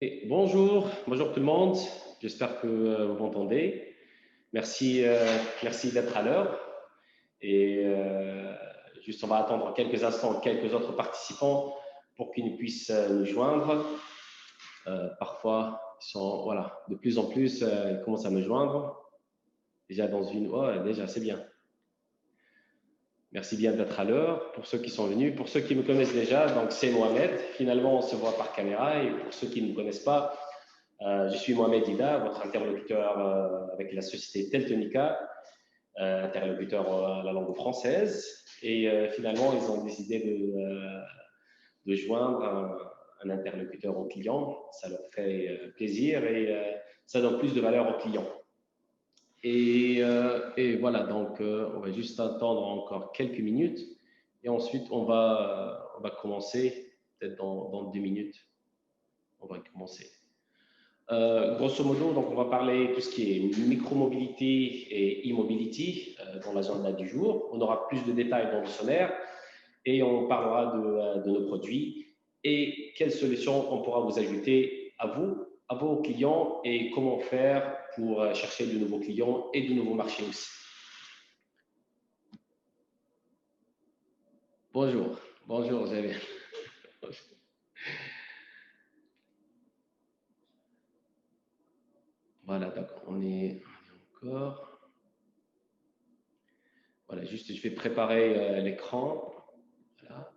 Et bonjour tout le monde. J'espère que vous m'entendez. Merci, merci d'être à l'heure. Et juste, on va attendre quelques instants, quelques autres participants pour qu'ils puissent nous joindre. Parfois, ils sont, voilà, de plus en plus, ils commencent à me joindre. Déjà dans une, déjà, c'est bien. Merci bien d'être à l'heure. Pour ceux qui sont venus, pour ceux qui me connaissent déjà, donc c'est Mohamed. Finalement, on se voit par caméra. Et pour ceux qui ne me connaissent pas, je suis Mohamed Ida, votre interlocuteur avec la société Teltonica, interlocuteur à la langue française. Et finalement, ils ont décidé de joindre un interlocuteur au client. Ça leur fait plaisir et ça donne plus de valeur au client. Et voilà, donc on va juste attendre encore quelques minutes et ensuite on va commencer, peut-être dans 2 minutes, on va commencer. Grosso modo, donc on va parler tout ce qui est micromobilité et e-mobility dans l'agenda du jour. On aura plus de détails dans le sommaire et on parlera de nos produits et quelles solutions on pourra vous ajouter à vous, à vos clients et comment faire pour chercher de nouveaux clients et de nouveaux marchés aussi. Bonjour, Javier. Voilà, d'accord, on est encore. Voilà, juste je vais préparer l'écran. Voilà.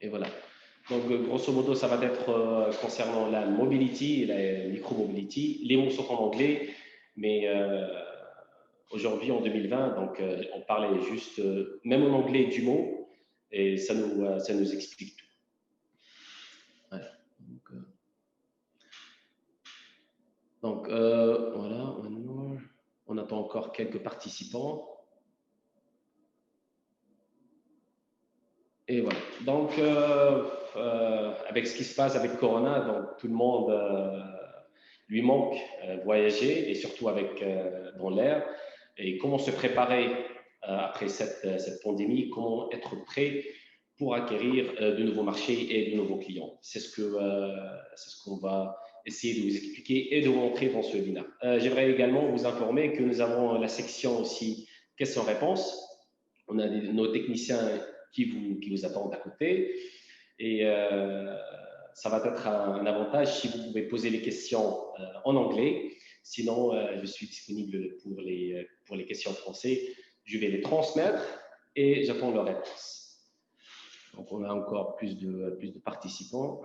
Et voilà. Donc, grosso modo, ça va être concernant la mobility et la micro-mobility. Les mots sont en anglais, mais aujourd'hui, en 2020, donc, on parlait juste, même en anglais, du mot, et ça nous explique tout. Voilà. Donc voilà, on attend encore quelques participants. Et voilà. Donc, avec ce qui se passe avec Corona, donc tout le monde lui manque voyager et surtout avec dans l'air. Et comment se préparer après cette pandémie, comment être prêt pour acquérir de nouveaux marchés et de nouveaux clients. C'est ce qu'on va essayer de vous expliquer et de vous montrer dans ce webinaire. J'aimerais également vous informer que nous avons la section aussi questions-réponses. On a nos techniciens qui vous attendent à côté. Et ça va être un avantage si vous pouvez poser les questions en anglais. Sinon, je suis disponible pour les questions français. Je vais les transmettre et j'attends leur réponse. Donc, on a encore plus de participants.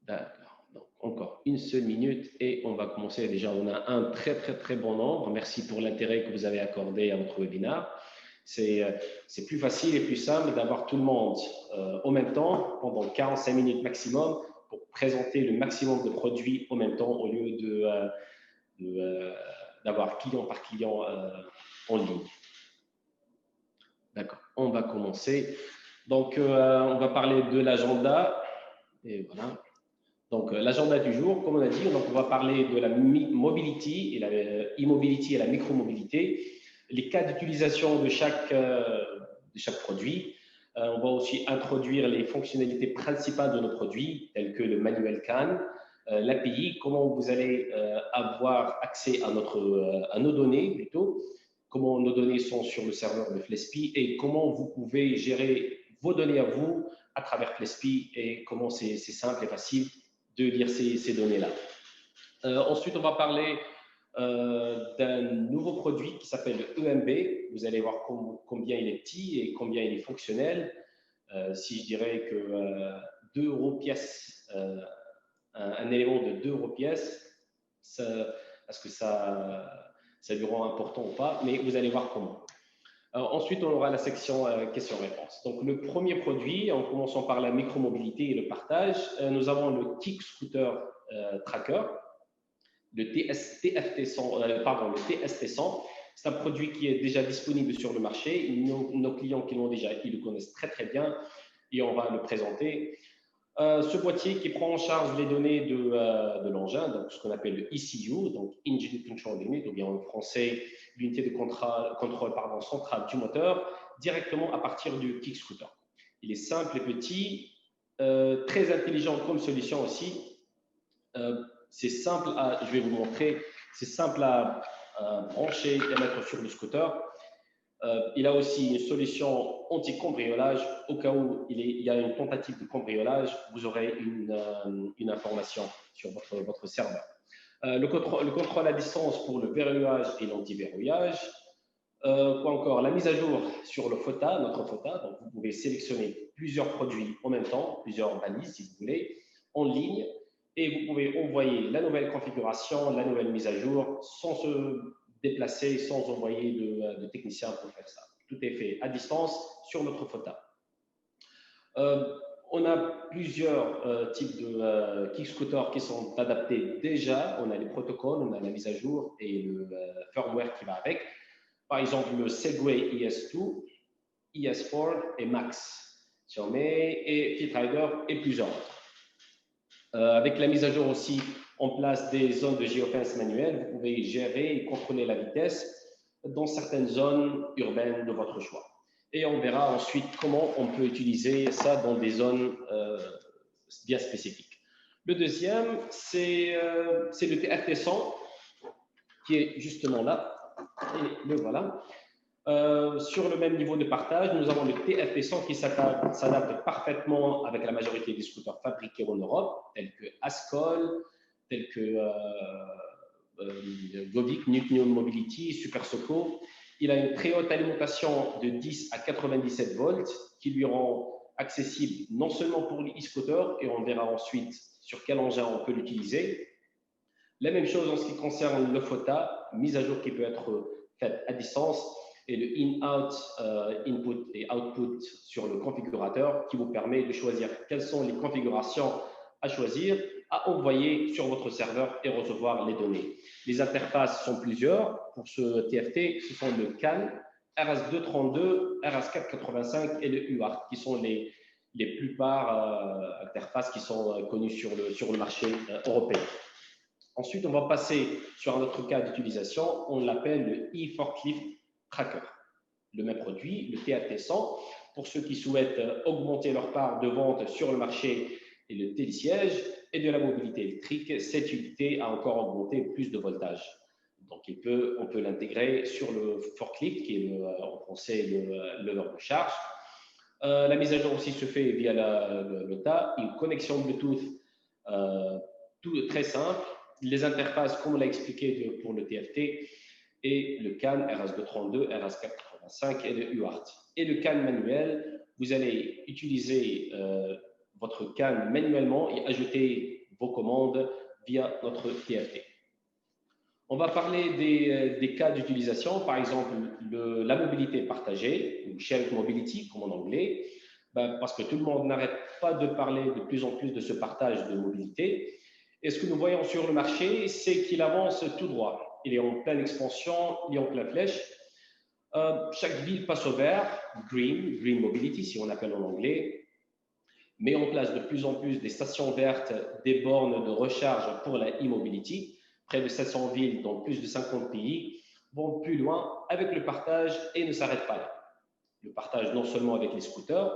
D'accord. Donc, encore une seule minute et on va commencer. Déjà, on a un très bon nombre. Merci pour l'intérêt que vous avez accordé à notre webinaire. C'est plus facile et plus simple d'avoir tout le monde en même temps pendant 45 minutes maximum pour présenter le maximum de produits en même temps au lieu d'avoir client par client en ligne. D'accord, on va commencer. Donc, on va parler de l'agenda. Et voilà. Donc, l'agenda du jour, comme on a dit, donc on va parler de la mobility et la e-mobility et la micro-mobilité, les cas d'utilisation de chaque produit. On va aussi introduire les fonctionnalités principales de nos produits, telles que le manuel CAN, l'API, comment vous allez avoir accès à nos données plutôt, comment nos données sont sur le serveur de Flespi et comment vous pouvez gérer vos données à vous à travers Flespi et comment c'est simple et facile de lire ces données-là. Ensuite, on va parler d'un nouveau produit qui s'appelle le EMB. Vous allez voir combien il est petit et combien il est fonctionnel. Si je dirais que 2 € pièce, un élément de 2 € pièce, est-ce que ça lui rend important ou pas? Mais vous allez voir comment. Ensuite, on aura la section questions-réponses. Donc, le premier produit, en commençant par la micromobilité et le partage, nous avons le Kick Scooter Tracker, le TST100. Le TST100. C'est un produit qui est déjà disponible sur le marché. Nos clients qui l'ont déjà, ils le connaissent très bien et on va le présenter. Ce boîtier qui prend en charge les données de l'engin, donc ce qu'on appelle le ECU, donc Engine Control Unit, ou bien en français, l'unité de contrôle centrale du moteur, directement à partir du Kick Scooter. Il est simple et petit, très intelligent comme solution aussi. C'est simple je vais vous montrer, c'est simple à brancher et mettre sur le scooter. Il a aussi une solution anti-cambriolage. Au cas où il y a une tentative de cambriolage, vous aurez une information sur votre serveur. Le contrôle à distance pour le verrouillage et l'anti-verrouillage. Quoi encore? La mise à jour sur le FOTA, notre FOTA. Donc, vous pouvez sélectionner plusieurs produits en même temps, plusieurs balises si vous voulez, en ligne. Et vous pouvez envoyer la nouvelle configuration, la nouvelle mise à jour, sans se déplacer, sans envoyer de techniciens pour faire ça. Tout est fait à distance sur notre FOTA. On a plusieurs types de kick-scooters qui sont adaptés déjà. On a les protocoles, on a la mise à jour et le firmware qui va avec. Par exemple, le Segway ES2, ES4 et Max, Xiaomi et FitRider et plusieurs autres. Avec la mise à jour aussi en place des zones de géofence manuelle, vous pouvez gérer et contrôler la vitesse dans certaines zones urbaines de votre choix. Et on verra ensuite comment on peut utiliser ça dans des zones bien spécifiques. Le deuxième, c'est le TFT100 qui est justement là. Et le voilà. Sur le même niveau de partage, nous avons le TFT100 qui s'adapte parfaitement avec la majorité des scooters fabriqués en Europe, tels que Ascol, tels que Govik, Nucleon Mobility, Super Soco. Il a une très haute alimentation de 10 à 97 volts qui lui rend accessible non seulement pour les e-scooters, et on verra ensuite sur quel engin on peut l'utiliser. La même chose en ce qui concerne le FOTA, mise à jour qui peut être faite à distance, et le in-out, input et output sur le configurateur qui vous permet de choisir quelles sont les configurations à choisir, à envoyer sur votre serveur et recevoir les données. Les interfaces sont plusieurs. Pour ce TFT, ce sont le CAN, RS232, RS485 et le UART qui sont les plupart interfaces qui sont connues sur le marché européen. Ensuite, on va passer sur un autre cas d'utilisation. On l'appelle le e-forklift tracker. Le même produit, le TFT100, pour ceux qui souhaitent augmenter leur part de vente sur le marché et le télésiège et de la mobilité électrique, cette unité a encore augmenté plus de voltage. Donc, on peut l'intégrer sur le forklift, qui est en français le lever de charge. La mise à jour aussi se fait via l'OTA, une connexion Bluetooth tout très simple. Les interfaces, comme on l'a expliqué pour le TFT, et le CAN RS232, RS485 et le UART. Et le CAN manuel, vous allez utiliser votre CAN manuellement et ajouter vos commandes via notre TFT. On va parler des cas d'utilisation, par exemple la mobilité partagée, ou shared mobility comme en anglais, parce que tout le monde n'arrête pas de parler de plus en plus de ce partage de mobilité. Et ce que nous voyons sur le marché, c'est qu'il avance tout droit. Il est en pleine expansion, il est en pleine flèche. Chaque ville passe au vert, green mobility, si on appelle en anglais, met en place de plus en plus des stations vertes, des bornes de recharge pour la e-mobility. Près de 700 villes dans plus de 50 pays vont plus loin avec le partage et ne s'arrêtent pas là. Le partage non seulement avec les scooters,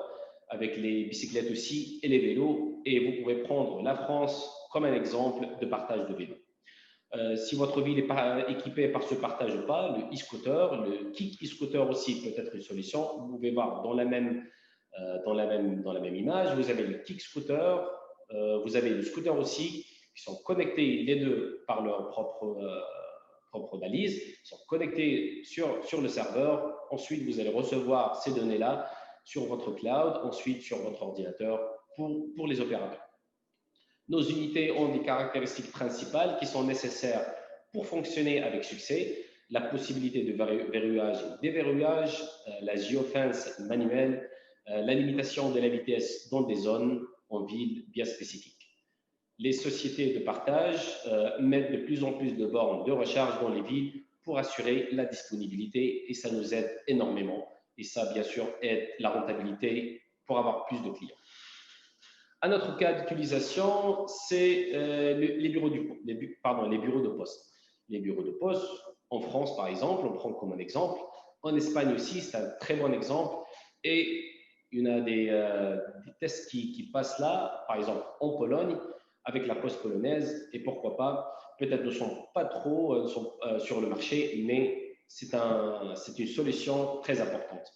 avec les bicyclettes aussi et les vélos. Et vous pouvez prendre la France comme un exemple de partage de vélos. Si votre ville n'est pas équipée par ce partage ou pas, le e-scooter, le kick e-scooter aussi peut être une solution. Vous pouvez voir dans la même image, vous avez le kick scooter, vous avez le scooter aussi, qui sont connectés les deux par leur propre balise, ils sont connectés sur le serveur. Ensuite, vous allez recevoir ces données-là sur votre cloud, ensuite sur votre ordinateur pour les opérateurs. Nos unités ont des caractéristiques principales qui sont nécessaires pour fonctionner avec succès. La possibilité de verrouillage et déverrouillage, la géofence manuelle, la limitation de la vitesse dans des zones en ville bien spécifiques. Les sociétés de partage mettent de plus en plus de bornes de recharge dans les villes pour assurer la disponibilité et ça nous aide énormément. Et ça, bien sûr, aide la rentabilité pour avoir plus de clients. Un autre cas d'utilisation, c'est les bureaux de poste. Les bureaux de poste, en France par exemple, on prend comme un exemple. En Espagne aussi, c'est un très bon exemple. Et il y a des tests qui passent là, par exemple en Pologne, avec la poste polonaise, et pourquoi pas, peut-être ne sont pas trop sur le marché, mais c'est une solution très importante.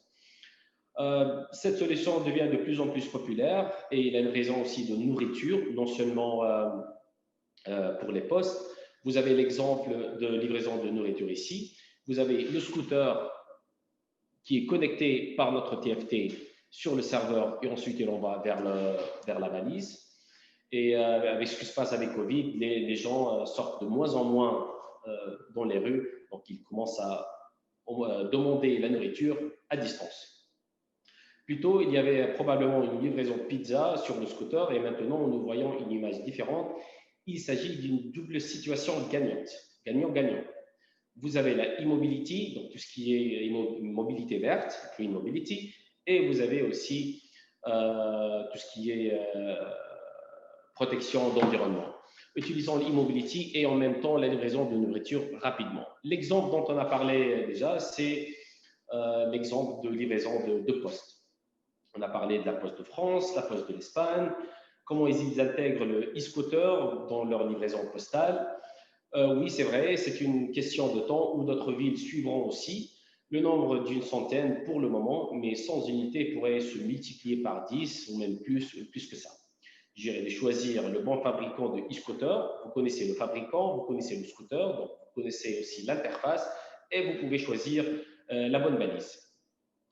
Cette solution devient de plus en plus populaire et il a une raison aussi de nourriture, non seulement pour les postes. Vous avez l'exemple de livraison de nourriture ici. Vous avez le scooter qui est connecté par notre TFT sur le serveur et ensuite il envoie vers la valise. Et avec ce qui se passe avec Covid, les gens sortent de moins en moins dans les rues, donc ils commencent à demander la nourriture à distance. Plutôt, il y avait probablement une livraison de pizza sur le scooter et maintenant, nous voyons une image différente. Il s'agit d'une double situation gagnante, gagnant-gagnant. Vous avez la e-mobility, donc tout ce qui est mobilité verte, green mobility, et vous avez aussi tout ce qui est protection d'environnement. Utilisons l'e-mobility et en même temps la livraison de nourriture rapidement. L'exemple dont on a parlé déjà, c'est l'exemple de livraison de poste. On a parlé de la Poste de France, la Poste de l'Espagne, comment ils intègrent le e-scooter dans leur livraison postale. Oui, c'est vrai, c'est une question de temps où d'autres villes suivront aussi. Le nombre d'une centaine pour le moment, mais sans unité pourrait se multiplier par 10 ou même plus que ça. J'irai de choisir le bon fabricant de e-scooter. Vous connaissez le fabricant, vous connaissez le scooter, donc vous connaissez aussi l'interface et vous pouvez choisir la bonne balise.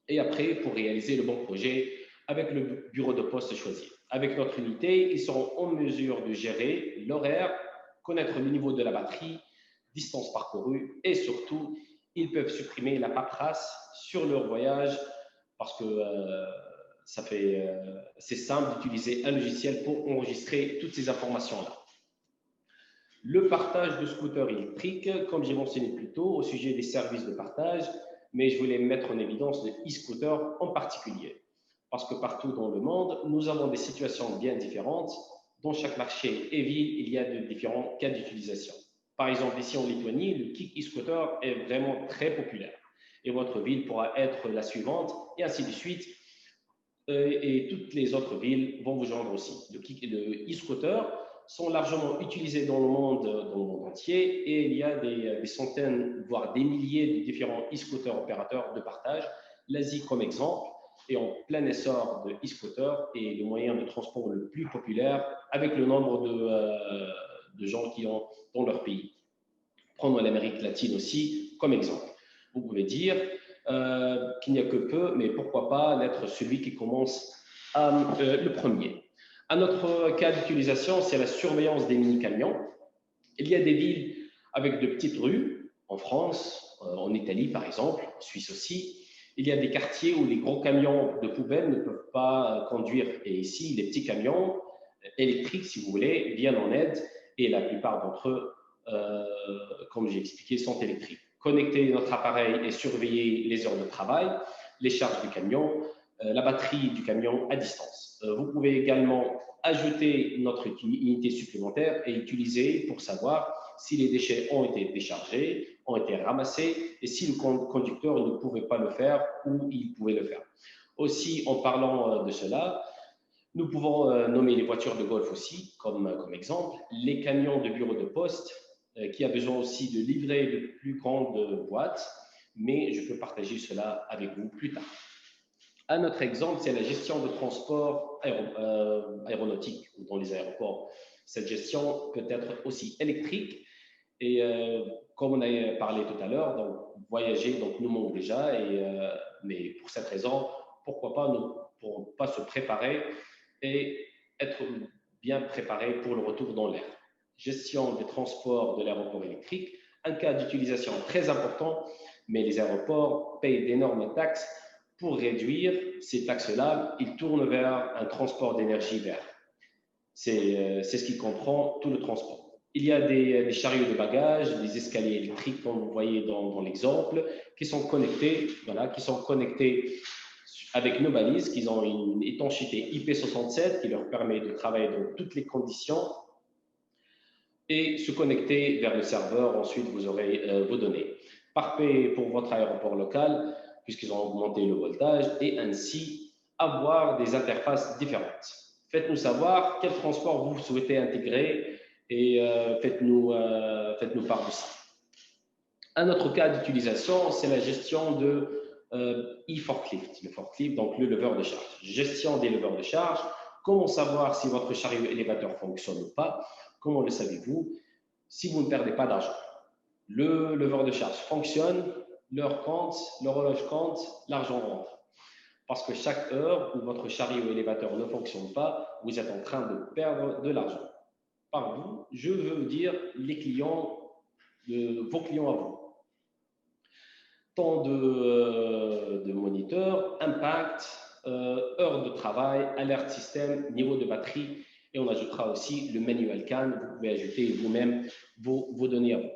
Et après, pour réaliser le bon projet, avec le bureau de poste choisi. Avec notre unité, ils seront en mesure de gérer l'horaire, connaître le niveau de la batterie, distance parcourue et surtout, ils peuvent supprimer la paperasse sur leur voyage parce que c'est simple d'utiliser un logiciel pour enregistrer toutes ces informations-là. Le partage de scooters électriques, comme j'ai mentionné plus tôt au sujet des services de partage, mais je voulais mettre en évidence le e-scooter en particulier. Parce que partout dans le monde, nous avons des situations bien différentes. Dans chaque marché et ville, il y a de différents cas d'utilisation. Par exemple, ici en Lituanie, le kick e-scooter est vraiment très populaire. Et votre ville pourra être la suivante, et ainsi de suite. Et toutes les autres villes vont vous joindre aussi. Le kick et le e-scooter sont largement utilisés dans le monde entier et il y a des centaines, voire des milliers de différents e-scooters opérateurs de partage. L'Asie comme exemple est en plein essor de e-scooters et le moyen de transport le plus populaire avec le nombre de gens qui ont dans leur pays. Prenons l'Amérique latine aussi comme exemple. Vous pouvez dire qu'il n'y a que peu, mais pourquoi pas être celui qui commence le premier. Un autre cas d'utilisation, c'est la surveillance des mini-camions. Il y a des villes avec de petites rues, en France, en Italie par exemple, en Suisse aussi. Il y a des quartiers où les gros camions de poubelle ne peuvent pas conduire. Et ici, les petits camions électriques, si vous voulez, viennent en aide. Et la plupart d'entre eux, comme j'ai expliqué, sont électriques. Connecter notre appareil et surveiller les heures de travail, les charges du camion, la batterie du camion à distance. Vous pouvez également ajouter notre unité supplémentaire et utiliser pour savoir si les déchets ont été déchargés, ont été ramassés et si le conducteur ne pouvait pas le faire ou il pouvait le faire. Aussi, en parlant de cela, nous pouvons nommer les voitures de golf aussi comme exemple, les camions de bureau de poste qui a besoin aussi de livrer de plus grandes boîtes, mais je peux partager cela avec vous plus tard. Un autre exemple, c'est la gestion de transport aéronautique ou dans les aéroports. Cette gestion peut être aussi électrique et comme on a parlé tout à l'heure, donc voyager donc nous manque déjà, mais pour cette raison, pourquoi pas ne pourrons pas se préparer et être bien préparé pour le retour dans l'air. Gestion des transports de l'aéroport électrique, un cas d'utilisation très important, mais les aéroports payent d'énormes taxes. Pour réduire ces taxes-là, ils tournent vers un transport d'énergie vert. C'est ce qui comprend tout le transport. Il y a des chariots de bagages, des escaliers électriques, comme vous voyez dans l'exemple, qui sont connectés, avec nos balises, qui ont une étanchéité IP67 qui leur permet de travailler dans toutes les conditions et se connecter vers le serveur. Ensuite, vous aurez vos données. Parfait pour votre aéroport local, puisqu'ils ont augmenté le voltage et ainsi avoir des interfaces différentes. Faites-nous savoir quel transport vous souhaitez intégrer et faites-nous part de ça. Un autre cas d'utilisation, c'est la gestion de e-forklift. Le forklift, donc le leveur de charge. Gestion des leveurs de charge. Comment savoir si votre chariot élévateur fonctionne ou pas? Comment le savez-vous? Si vous ne perdez pas d'argent. Le leveur de charge fonctionne, l'heure compte, l'horloge compte, l'argent rentre. Parce que chaque heure où votre chariot élévateur ne fonctionne pas, vous êtes en train de perdre de l'argent. Par vous, je veux dire les clients, vos clients à vous. Temps de moniteur, impact, heure de travail, alerte système, niveau de batterie, et on ajoutera aussi le manual CAN. Vous pouvez ajouter vous-même vos données à vous.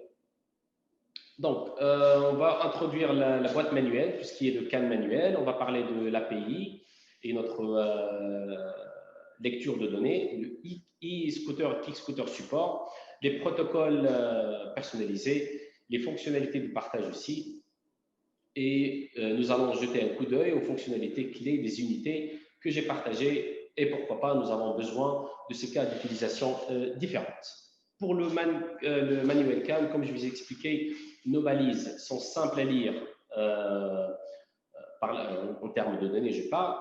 Donc, on va introduire la boîte manuelle, tout ce qui est de CAN manuel. On va parler de l'API et notre lecture de données, le e-scooter, kick-scooter support, les protocoles personnalisés, les fonctionnalités de partage aussi. Et nous allons jeter un coup d'œil aux fonctionnalités clés des unités que j'ai partagées et pourquoi pas, nous avons besoin de ces cas d'utilisation différentes. Pour le manuel CAN, comme je vous ai expliqué, nos balises sont simples à lire en termes de données, je parle.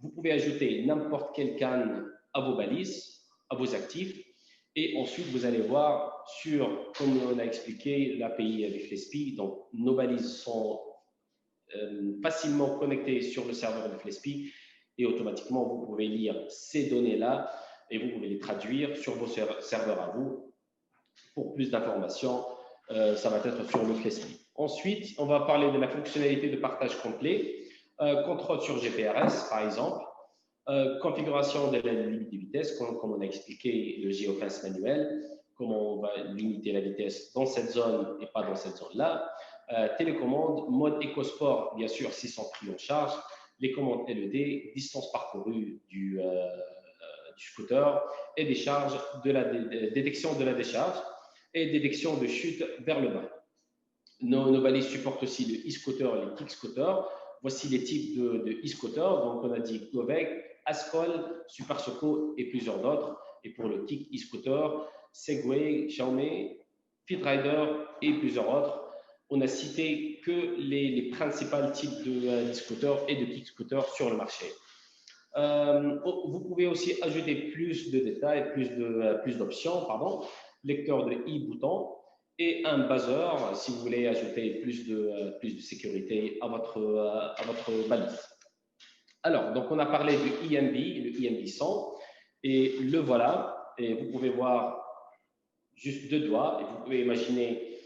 Vous pouvez ajouter n'importe quel CAN à vos balises, à vos actifs, et ensuite vous allez voir sur, comme on a expliqué, l'API avec l'ESPI. Donc, nos balises sont facilement connectées sur le serveur de l'ESPI et automatiquement, vous pouvez lire ces données-là et vous pouvez les traduire sur vos serveurs à vous. Pour plus d'informations, ça va être sur le FLESPI. Ensuite, on va parler de la fonctionnalité de partage complet, contrôle sur GPRS, par exemple, configuration de la limite de vitesse, comme on a expliqué le géofence manuel, comment on va limiter la vitesse dans cette zone et pas dans cette zone-là, télécommande, mode écosport, bien sûr, s'ils sont pris en charge, les commandes LED, distance parcourue du scooter et décharge détection de la décharge et détection de chute vers le bas. Nos balises supportent aussi le e-scooter et les kick-scooters. Voici les types de e-scooters. Donc, on a dit Govec, Ascol, Super Soco et plusieurs d'autres. Et pour le kick e-scooter, Segway, Xiaomi, FitRider et plusieurs autres. On a cité que les principaux types de e-scooters et de kick-scooters sur le marché. Vous pouvez aussi ajouter plus de détails, plus d'options, lecteur de e-boutons et un buzzer si vous voulez ajouter plus de sécurité à votre balise. Alors, donc on a parlé du EMB, le EMB 100, et le voilà. Et vous pouvez voir juste 2 doigts et vous pouvez imaginer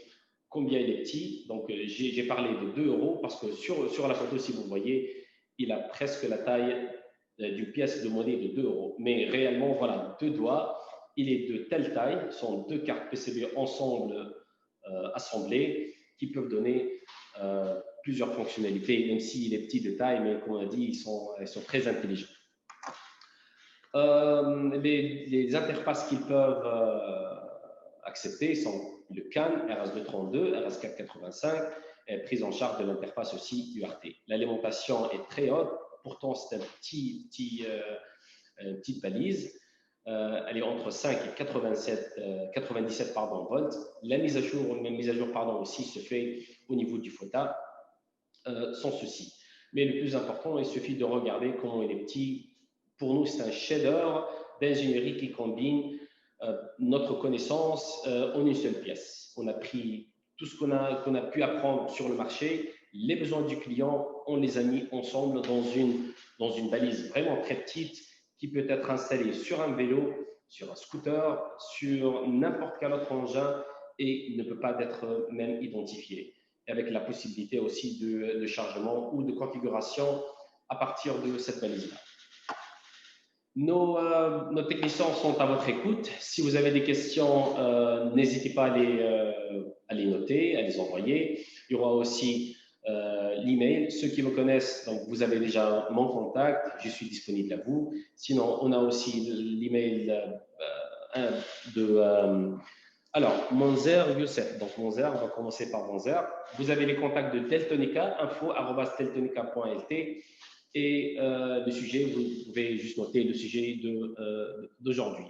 combien il est petit. Donc, j'ai parlé de 2 € parce que sur la photo, si vous voyez, il a presque la taille d'une pièce de monnaie de 2 €. Mais réellement, voilà, 2 doigts. Il est de telle taille, ce sont 2 cartes PCB ensemble assemblées qui peuvent donner plusieurs fonctionnalités, même s'il est petit de taille, mais comme on a dit, ils sont très intelligents. Les interfaces qu'ils peuvent accepter sont le CAN, RS232, RS485, et prise en charge de l'interface aussi UART. L'alimentation est très haute, pourtant c'est une petite balise. Elle est entre 5 et 97 volts. La mise à jour aussi se fait au niveau du FOTA sans souci. Mais le plus important, il suffit de regarder comment il est petit. Pour nous, c'est un chef-d'œuvre d'ingénierie qui combine notre connaissance en une seule pièce. On a pris tout ce qu'on a pu apprendre sur le marché, les besoins du client, on les a mis ensemble dans une balise vraiment très petite qui peut être installée sur un vélo, sur un scooter, sur n'importe quel autre engin et ne peut pas être même identifié. Avec la possibilité aussi de chargement ou de configuration à partir de cette balise-là. Nos techniciens sont à votre écoute. Si vous avez des questions, n'hésitez pas à les noter, à les envoyer. Il y aura aussi l'email. Ceux qui me connaissent, donc vous avez déjà mon contact. Je suis disponible à vous. Sinon, on a aussi l'email alors, Monzer Youssef. Donc, Monzer, on va commencer par Monzer. Vous avez les contacts de Teltonica, info@teltonica.lt. Et le sujet, vous pouvez juste noter le sujet d'aujourd'hui.